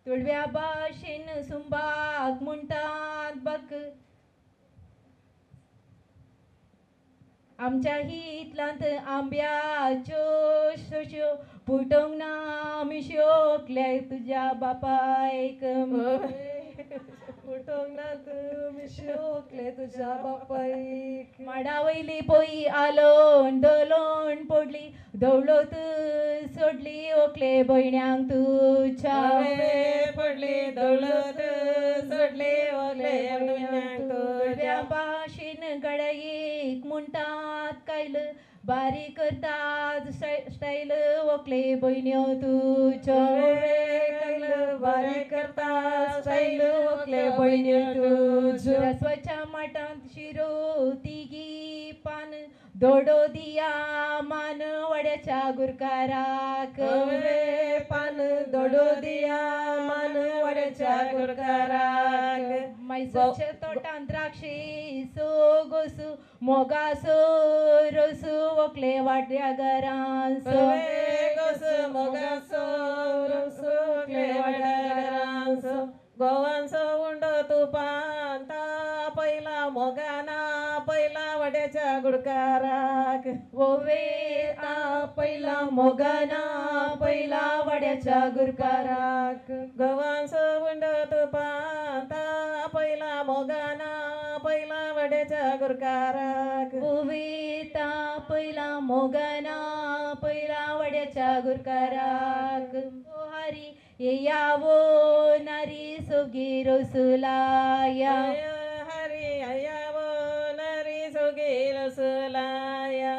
तुडव्या भाशेन सुंबाक म्हणटात बक आमच्या हितलांत आंब्याच्यो सोश्यो फुटोंक ना मिशोकले तुज्या बापायक फुटोंक ना मिशोकले तुज्या बापायक माडा वयली पोई आलोन दोलोन पडली दवळत सोडली ओकले भयण्यांक तुच्या पडली दौलत सोडली ओकले भयण्यांक तुज्या भाशेन गडायेक म्हणटात कायल बारी करतात स्टाईल ओकले भयण्यो तुज्यो बारी करतात स्टाईल ओकले भयण्यो तुज्यो रस्वाच्या माटांत शिरो तिगी पान दोडो दिया मान वड्याच्या गुरकाराक पान दोडो दिया मान वड्याच्या गुरकाराक मैसूरच्या तोटान द्राक्षे सो गोसू मोगासो रसू वकले वाड्या घरांसो गोसू मोगासो रसू वकले वाड्या घरांसो गोवांचो उंडो तुपान ता पहिला मोगाना पहिला वड्याच्या गुडकाराक ओवे ता पहिला मोगाना पहिला वड्याच्या गुरकाराक गोवांचो उंडो तुपान ता पहिला मोगाना पहिला वड्याच्या गुरकाराक ओवे ता पहिला मोगाना पहिला वड्याच्या गुरकाराक हरी येयावो नारी सोगी रसुलाया हरी अयावो नारी सोगी रसुलाया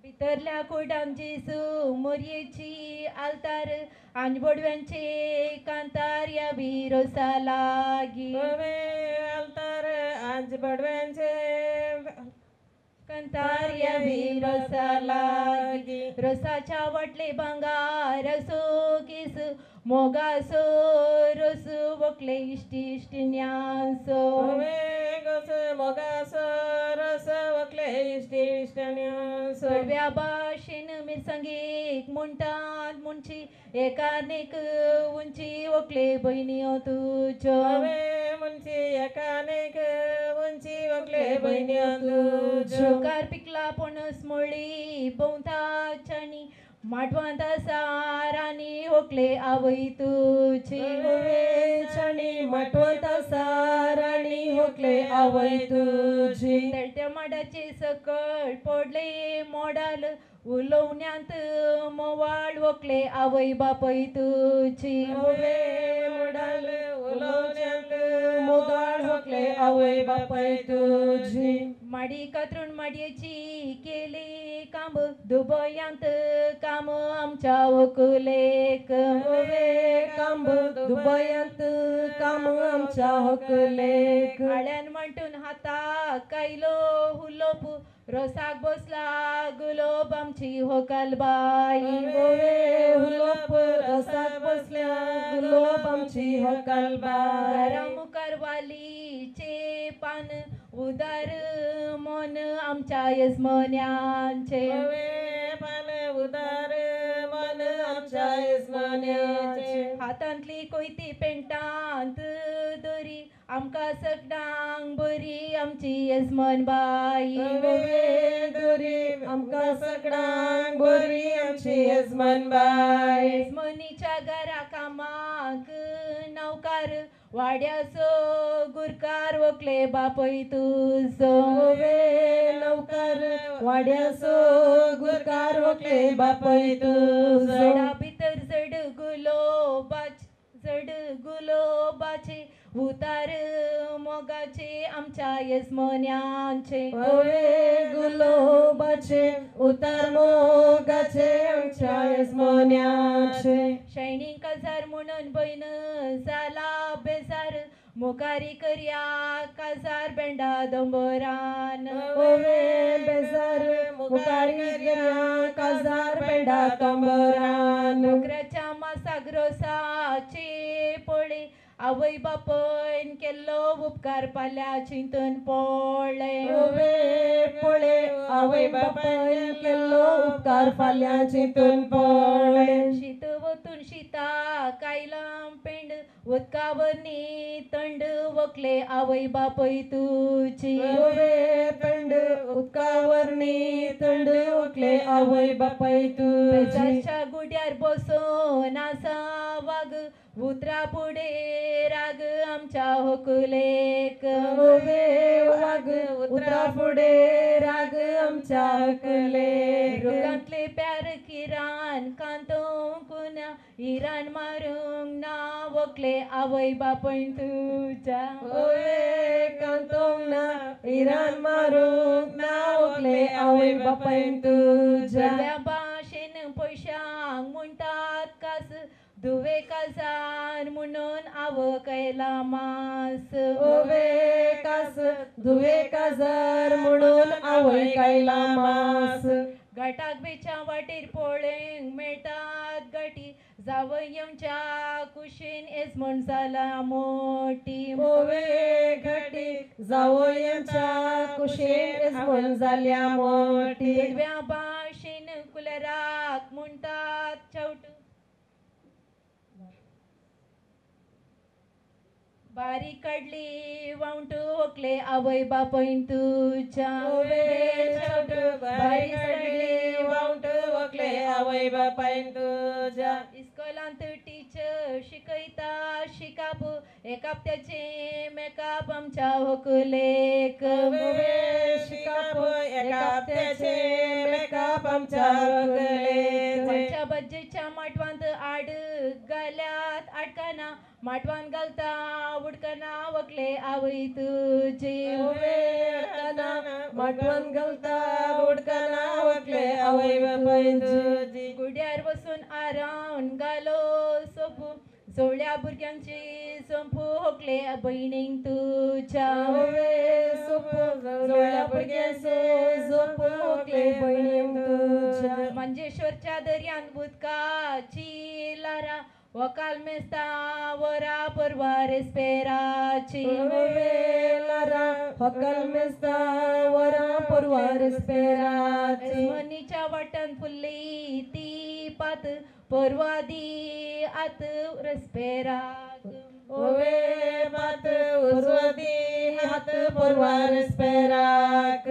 भितरल्या कोटांची मोरयेची आलतार आनी बोडव्यांचे कांतार या बिरोसा लागी आलतार आज बडव्यांचे कंतार या बिरोसा लागी रसाच्या वाटले भांगार असो किस मोगासो रसू वकले इष्टी इष्टिन्यांसो मोगासो रस वकले इष्टी इष्टिन्यांसो कडव्या भाशेन मिरसांगेक म्हणटात म्हणची एकानेक उंची वकले भयण्यो तुज्यो म्हणची एकानेक उंची वकले भयण्यो तुज्यो कार पिकला पणस मोळी भोंवताच्यानी माटवांत सारानी होकले आवय तुझी चणी माटवंत साराणी होकले आवय तुझी तळट्या माडाचे सकळ पडले मोडाल उलोवण्यांत मोवाळ वकले आवय बापय तुझी मोडाल उलोवण्यांत मोगाळ होकले आवय बापय तुझी माडी कातरून माडयेची केली काम दुबयांत काम आमच्या वकुलेक काम दुबयांत काम आमच्या होकलेक आळ्यान म्हणटून हाता कायलो हुलोप रोसाक बसला गुलोब आमची होकालबाई हुलोप रसाक बसल्या गुलोब आमची होकालबाई घरा मुखार वालीचे पान उदार मन आमच्या यजमान्यांचे पान उदार मन आमच्या यजमान्यांचे हातांतली कोयती पेंटांत दोरी आमकां सकडांक बरी आमची यजमान बाई दोरी आमकां सकडांक बरी आमची यजमान बाई यजमनीच्या घरा कामाक नौकार वाड्याचो गुरकार वकले बापय तुजो नौकार वाड्यासो गुरकार वकले बापय तू जडा भितर जड गुलोबाचे उतार मोगाचे आमच्या येसमोन्यांचे ओवे गुलोबाचे उतार मोगाचे आमच्या येसमोन्यांचे शैणी काजार म्हणून बहीण जाला बेजार मुखारी करया काजार बेंडा दोंबरान ओवे बेजार मुखारी करया काजार बेंडा दोंबरान मुकराच्या मासाक रोसाचे पोळे आवय बापन केल्लो उपकार पाल्या चिंतन पडले ओवे पोळे आवय बापन केल्लो उपकार फाल्या चिंतून पडले शीत वतून शीता कायलाम पेंड उदकावरनी थंड वकले आवय बापय तुची ओवे पेंड उदकावरनी थंड वकले आवय बापय तुची गुड्यार बसून आसा वाग उतरा पुढे राग आमच्या होकुलेक ओवे वाग उतरा पुढे राग आमच्या होकुलेक रुखांतले प्यार किरान कांतो कुना इरान मारूंक ना वकले आवय बापय तुझ्या ओवे कांतो ना इरान मारूंक ना वकले आवय बापय तुझ्या भाशेन पयशांक म्हणटात कास दुवे काजार म्हणून आव कैला मास ओवे कास दुवे काजार म्हणून आवय कैला मास घाटाक बेच्या वाटेर पळोवंक मेळटात गाठी जावयांच्या कुशीन येसमण जाला मोठी ओवे घाटी जावयांच्या कुशीन येसमण जाल्या मोठी दुव्या भाशेन कुलराक म्हणटात चवट बारी काढली वावंट वकले आवय बापय तुझ्या बारी काढली वावंट वकले आवय बापय तुझ्या इस्कॉलांत टीचर शिकयता शिकाप एकापत्याचे मेकाप आमच्या होकुलेक शिकाप एकापत्याचे मेकाप आमच्या होकुलेक बज्जेच्या माटवांत आड घाल्यात आडकाना माटवान घालता उडकना वकले आवय तुझी माटवान घालता उडकना वकले आवय बापय तुझी गुड्यार बसून आराम घालो सोपू सोळ्या भुरग्यांची संपू होकले बहिणींक तुझ्या सोळ्या भुरग्यांचे सोपू होकले बहिणींक तुझ्या मंजेश्वरच्या दर्यान उदकाची लारा वकाल मेस्ता वरा परवा रेस्पेराची लारा वकाल मेस्ता वरा परवा रेस्पेराची मनीच्या वाटण फुल्ली ती पात परवा दी आत रेस्पेराक ओवे पात उजवती हात परवा रेस्पेराक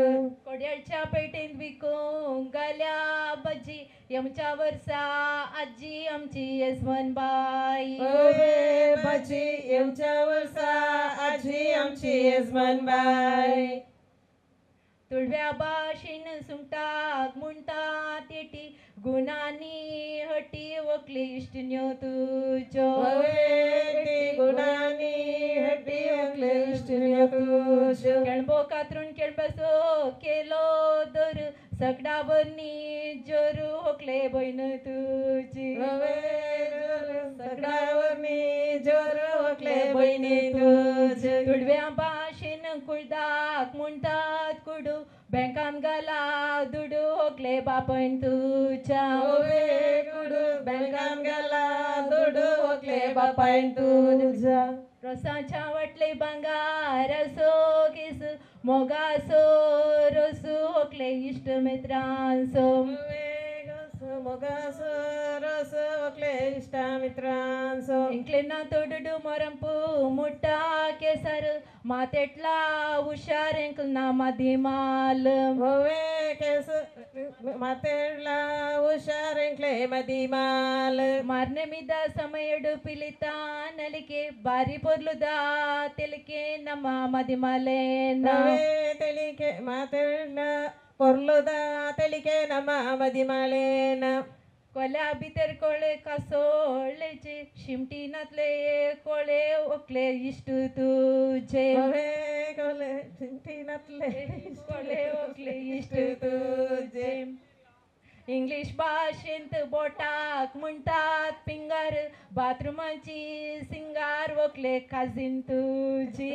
कोड्याच्या पेटेन विकूंक घाल्या बजी यमच्या वर्सा आजी आमची येसमन बाई ओवे बजी यमच्या वर्सा आजी आमची येसमन बाई तुळव्या भाशेन सुंगटाक म्हणटा तेटी गुणांनी हटी वकली इश्टन्यो तुज्यो गुणांनी हटी वकली इश्टन्यो तुज्यो केळबो कातरून केळबसो केलो दर सगडावरनी जोरू होकले बहीण तुजी सगडावरनी जोरू होकले बहिणी तुजी तुळव्या भाशेन कुळदाक म्हणटात कुडू बँकान घाला दुडू होकले बापण तुझ्या कुडू बँकान घाला दुडू होकले बापण तुझ्या रोसाच्या वाटले भांगार असो केस मोगासो रोसू होकले इष्ट मित्रांसो मोगासो रोस होकले इष्ट मित्रांसो इंकलेना तोडू मोरंपू मुट्टा केसर मातेटला हुशार इंकलना मदिमाल होवे केस मातेटला हुशार इंकले मदिमाल मारने मीदा समयडु पिलिता नलिके बारी పొర్లుదా తెలికే నమ్మ మదిమలేనా తెలికే మాతెళ్ళ पोरलोदा तेलिके नमा मदी मालेन कोल्या भितर कोळे कासोळेचे शिमटीनातले कोळे ओकले इष्ट तुझे कोले शिमटीनातले कोळे ओकले इष्ट तुझे इंग्लिश भाषेंत बोटाक म्हणतात पिंगार बाथरूमाची सिंगार वकले काजीन तुझी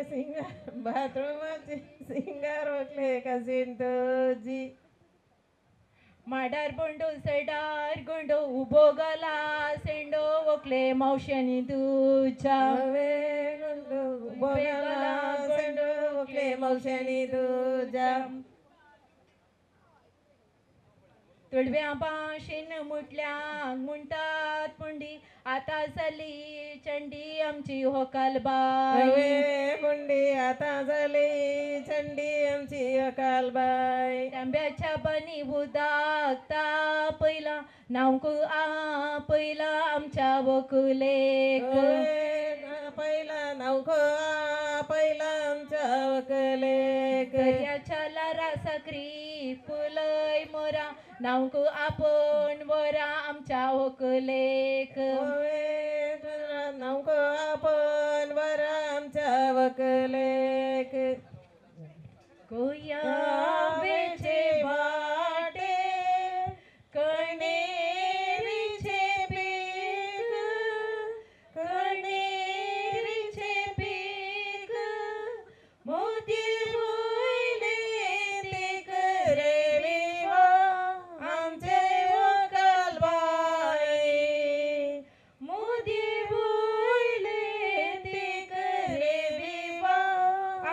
सिंगार बाथरूमाची सिंगार वकले काजीन तुझी माडार बोंडो सडार गोंडो उबो गला सेंडो वकले मावशानी तुझ्या उबो गला सेंडो वकले मावशानी तुझ्या तुडव्या भाशेन मुटल्यांक म्हणटात पुंडी आतां जाली चंडी आमची होकाल बाय पुंडी आतां जाली चंडी आमची होकाल बाय तांब्याच्या बनी उदाक तापयला नांवक आपयला आमच्या वकुलेक पयला नांवक आपयला आमच्या वकुलेक दर्याच्या लारा साकरी फुलय मोरा नांवक आपण वरा आमच्या वकुलेक नांवक आपण वरा आमच्या वकुलेक कोयावेचे वाटे कणेरीचे पीक कणेरीचे पीक मोती वयले पीक रे विवा आमचे वकाल बाई मोती वयले पीक रे विवा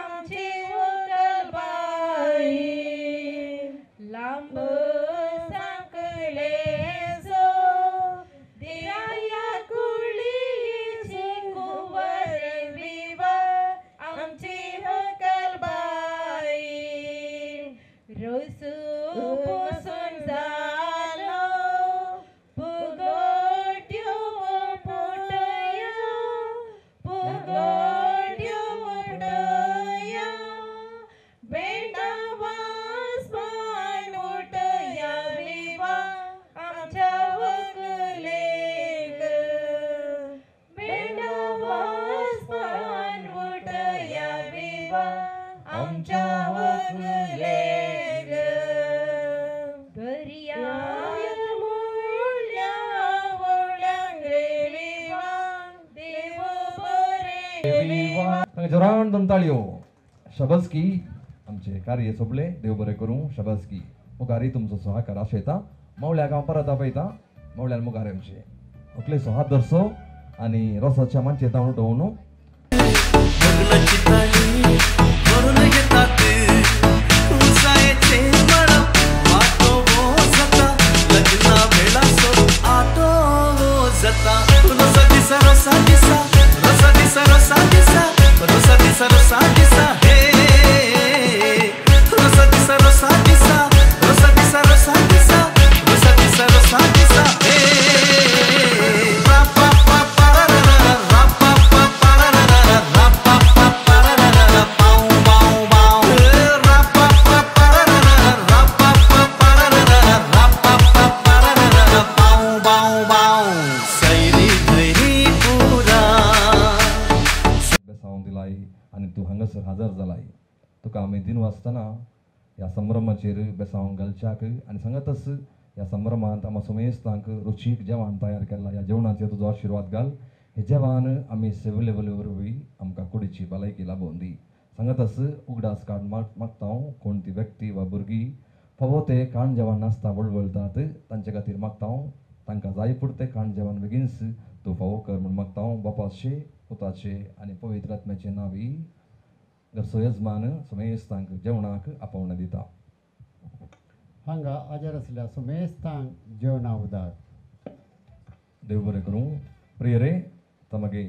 आमचे वकाल बाई लांब सांकले जो दिराया कुळीची कुंवर विवा आमची वकाल बाई रोस पुसून जालो पुगोट्यो पुटया पुगोट्यो पुटया बेटा वास पान उठया विवा आमच्या वकुलेक बेटा वास पान उठया विवा आमच्या वकुलेक दर्यात मोडल्या वळ्यांक रे विवा देव बरे जोरान दमताळयो शबसकी आमचे कार्य सोबले देव बरें करूं शबसकी मुखारी तुमचो सहकार आशयता मवळ्याक हांव परत आपयता मवळ्यान मुखार आमचे अकले सोहात धरसो आनी रोसाच्या मानचे तांदूळ दवनू लग्नाची ताळी भरून येतात उसायचे मळा आटो वो जाता लग्ना वेळा सो आटो वो जाता रोसा दिसा रोसा दिसा रोसा दिसा रोसा दिसा रोसा दिसा रोसा दिसा हे रोसा दिसा रोसा दिसा रोसा दिसा रोसा दिसा रोसा दिसा रोसा दिसा हे हांगासर हजर जालाय तुका आमी दिनू आसतना ह्या संभ्रमाचेर बेसांव घालच्याक आनी सांगतच ह्या संभ्रमांत आमी सुमेस्तांक रुचीक जेवण तयार केलां ह्या जेवणाचेर तुजो आशिर्वाद घाल हे जेवण आमी सेवले वरवीं आमकां कुडीची भलायकी लाभोवन दी सांगतच उगडास काड मागता हांव कोण ती व्यक्ती वा भुरगीं फावो ते खाण जेवण नासता वळवळतात तांचे खातीर मागता हांव तांकां जाय पुरतें खाण जेवण बेगीनच तूं फावो कर म्हूण मागता हांव बापाचे पुताचे आनी पवित्र आत्म्याचे नांवी घरचो यजमान सुमेस्तांक जेवणाक आपोवणें दिता हांगा हाजर आसल्या सुमेस्तांक जेवणा उदार ದೇವ್ ಬರೆ ಕರು ಪ್ರಿಯರೇ ತಮಗೆ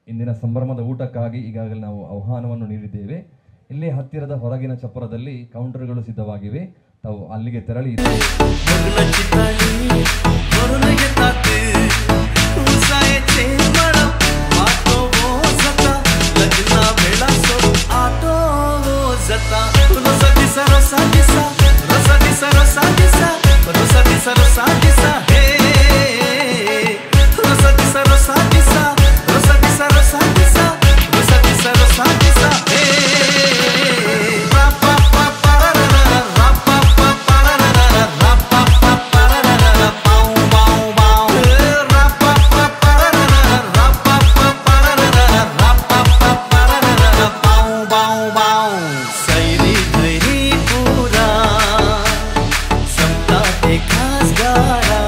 ಇಂದಿನ ಸಂಭ್ರಮದ ಊಟಕ್ಕಾಗಿ ಈಗಾಗಲೇ ನಾವು ಆಹ್ವಾನವನ್ನು ನೀಡಿದ್ದೇವೆ ಇಲ್ಲೇ ಹತ್ತಿರದ ಹೊರಗಿನ ಚಪ್ಪರದಲ್ಲಿ ಕೌಂಟರ್ಗಳು ಸಿದ್ಧವಾಗಿವೆ ತಾವು ಅಲ್ಲಿಗೆ ತೆರಳಿ लग्ना वेळा सो आटो जाता disa rosa disa rosa disa rosa disa rosa disa rosa disa hey rosa disa rosa disa rosa disa rosa disa rosa disa rosa disa hey pa pa pa pa ra ra ra pa pa pa ra ra ra ra pa pa pa ra ra ra pau pau pau ra pa pa pa ra ra ra ra pa pa pa ra ra ra ra pa pa pa ra ra ra pau pau pau सैरी गैरी पूरा संपता ते खास गारा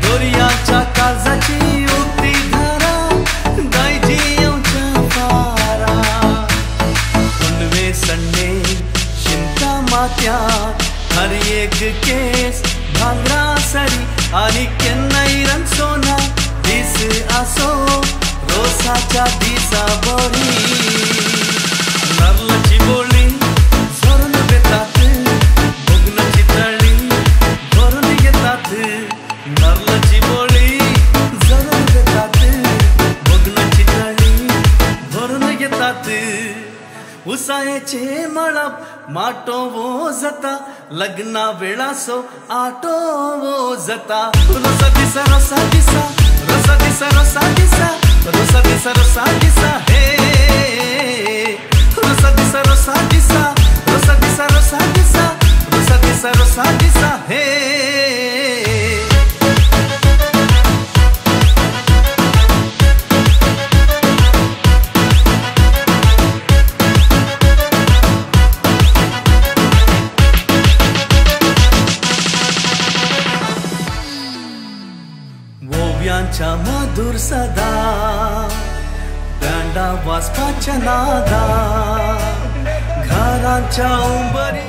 दोरियाच्या काळजाची उक्ती धारा दायजी येऊच्या पारा उन्वे सन्ने शिंता मात्या हर एक केस भांगरा सरी आणि केन्नाई रन सोना दिस असो रोसाच्या दिसा बोरी नरलाची बोली झोरून घेतात भोगनाची तळी भरून घेतात नरलाची बोली झोरून घेतात भोगनाची तळी भरून घेतात उसायचे मळप माटो वो जता लग्ना वेळा सो आटो वो जता रोसा दिसा रोसा दिसा रोसा दिसा रोसा दिसा रोसा दिसा रोसा दिसा हे rosa disa rosa disa rosa disa rosa disa rosa disa rosa disa hey ओव्यांच्या मधुर सदा बँडा वाजपाच्या नादा घरांच्या उंबरी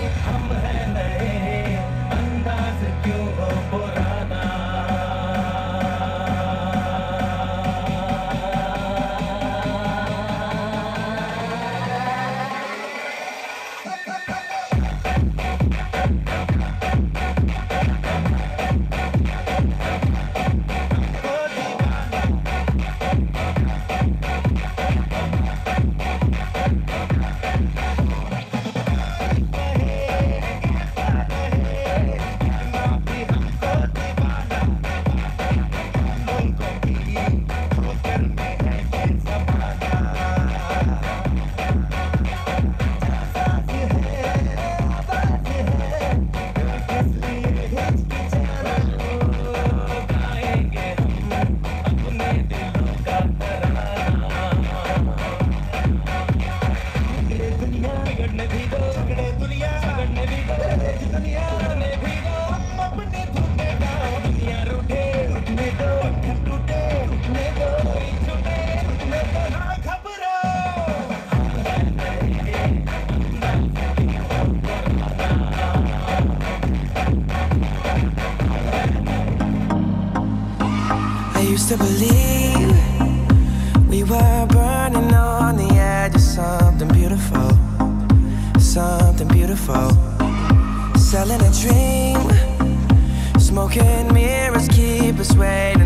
To believe we were burning on the edge of something beautiful, something beautiful. Selling a dream, smoking mirrors keep us waiting.